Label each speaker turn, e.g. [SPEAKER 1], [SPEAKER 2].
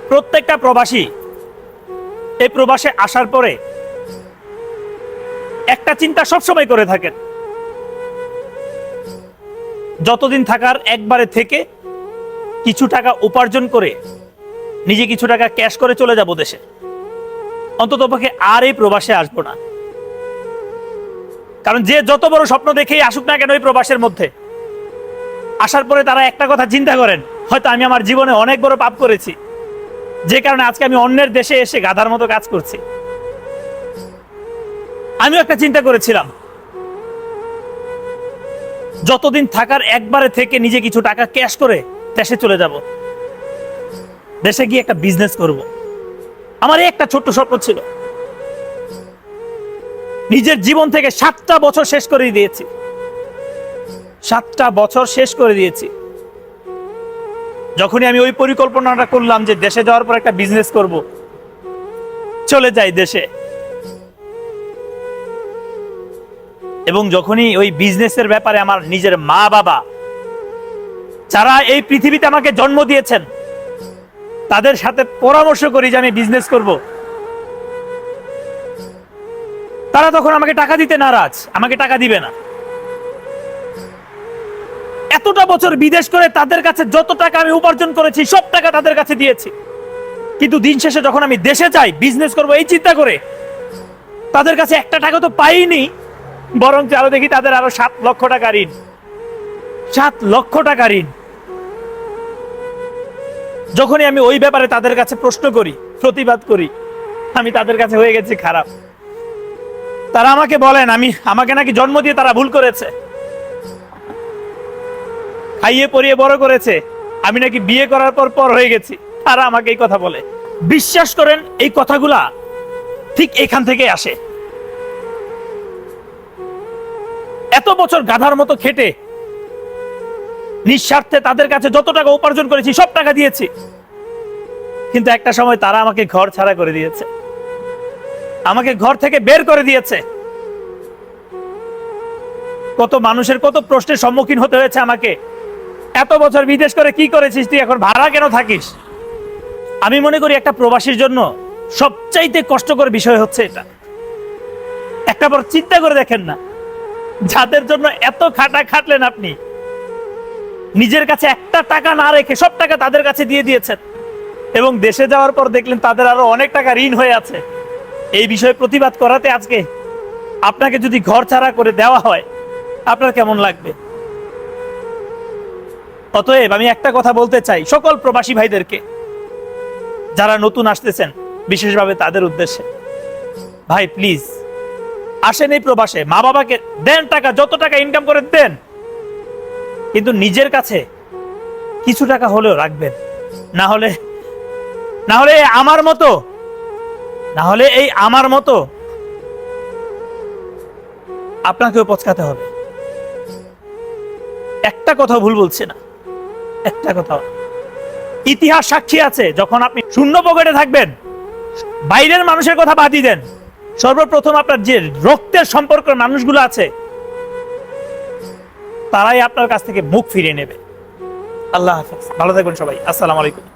[SPEAKER 1] প্রত্যেকটা প্রবাসী এই প্রবাসে আসার পরে একটা চিন্তা সবসময় করে থাকেন, যতদিন থাকার একবারে থেকে কিছু টাকা উপার্জন করে নিজে কিছু টাকা ক্যাশ করে চলে যাব দেশে, অন্ততপক্ষে আর এই প্রবাসে আসবো না। কারণ যে যত বড় স্বপ্ন দেখেই আসুক না কেন এই প্রবাসের মধ্যে, আসার পরে তারা একটা কথা চিন্তা করেন, হয়তো আমি আমার জীবনে অনেক বড় পাপ করেছি, যে কারণে আজকে আমি অন্যের দেশে এসে গাধার মতো কাজ করছি। আমিও একটা চিন্তা করেছিলাম, যতদিন থাকার একবারে থেকে নিজে কিছু টাকা ক্যাশ করে দেশে চলে যাব, দেশে গিয়ে একটা বিজনেস করব। আমার একটা ছোট্ট স্বপ্ন ছিল, নিজের জীবন থেকে 7টা বছর শেষ করে দিয়েছি, 7টা বছর শেষ করে দিয়েছি। যখনই আমি ওই পরিকল্পনাটা করলাম যে দেশে যাওয়ার পর একটা বিজনেস করব, চলে যাই দেশে, এবং যখনই ওই বিজনেসের ব্যাপারে আমার নিজের মা বাবা, যারা এই পৃথিবীতে আমাকে জন্ম দিয়েছেন, তাদের সাথে পরামর্শ করি যে আমি বিজনেস করব, তারা তখন আমাকে টাকা দিতে নারাজ, আমাকে টাকা দিবে না। এতটা বছর বিদেশ করে তাদের কাছে যত টাকা আমি উপার্জন করেছি সব টাকা তাদের কাছে দিয়েছি, কিন্তু দিন শেষে যখন আমি দেশে যাই বিজনেস করব এই চিন্তা করে, তাদের কাছে একটা টাকা তো পাইনি, বরং আরো দেখি তাদের আরো 7 লক্ষ টাকা ঋণ, 7 লক্ষ টাকা ঋণ। যখনই আমি ওই ব্যাপারে তাদের কাছে প্রশ্ন করি, প্রতিবাদ করি, আমি তাদের কাছে হয়ে গেছি খারাপ। তারা আমাকে বলেন আমাকে নাকি জন্ম দিয়ে তারা ভুল করেছে, খাইয়ে পরিয়ে বড় করেছে, আমি নাকি বিয়ে করার পর হয়ে গেছি। তারা আমাকে এই কথা বলে। বিশ্বাস করেন এই কথাগুলা ঠিক এখান থেকে আসে। এত বছর গাধার মতো খেটে নিঃস্বার্থে তাদের কাছে যত টাকা উপার্জন করেছি সব টাকা দিয়েছি, কিন্তু একটা সময় তারা আমাকে ঘর ছাড়া করে দিয়েছে, আমাকে ঘর থেকে বের করে দিয়েছে। কত মানুষের কত প্রশ্নের সম্মুখীন হতে হয়েছে আমাকে, এত বছর বিদেশ করে কি করেছিস তুই, এখন ভাড়া কেন থাকিস? আমি মনে করি একটা প্রবাসীর জন্য সবচাইতে কষ্টকর বিষয় হচ্ছে এটা। একটা বার চিন্তা করে দেখেন না, যাদের জন্য এত খাটলেন আপনি, নিজের কাছে একটা টাকা না রেখে সব টাকা তাদের কাছে দিয়ে দিয়েছেন, এবং দেশে যাওয়ার পর দেখলেন তাদের আরো অনেক টাকা ঋণ হয়ে আছে। এই বিষয়ে প্রতিবাদ করাতে আজকে আপনাকে যদি ঘর ছাড়া করে দেওয়া হয়, আপনার কেমন লাগবে? অতএব আমি একটা কথা বলতে চাই সকল প্রবাসী ভাইদেরকে, যারা নতুন আসতেছেন, বিশেষভাবে তাদের উদ্দেশ্যে, ভাই প্লিজ আসেন এই প্রবাসে, মা বাবাকে দেন টাকা, যত টাকা ইনকাম করে দেন, কিন্তু নিজের কাছে কিছু টাকা হলেও রাখবেন। না হলে এই আমার মতো আপনাকেও পচকাতে হবে। একটা কথা ভুল বলছে না, একটা কথা, ইতিহাস সাক্ষী আছে, যখন আপনি শূন্য পকেটে থাকবেন, বাইরের মানুষের কথা বাদই দেন, সর্বপ্রথম আপনার যে রক্তের সম্পর্কের মানুষগুলো আছে তারাই আপনার কাছ থেকে মুখ ফিরিয়ে নেবে। আল্লাহ হাফেজ, ভালো থাকবেন সবাই, আসসালামু আলাইকুম।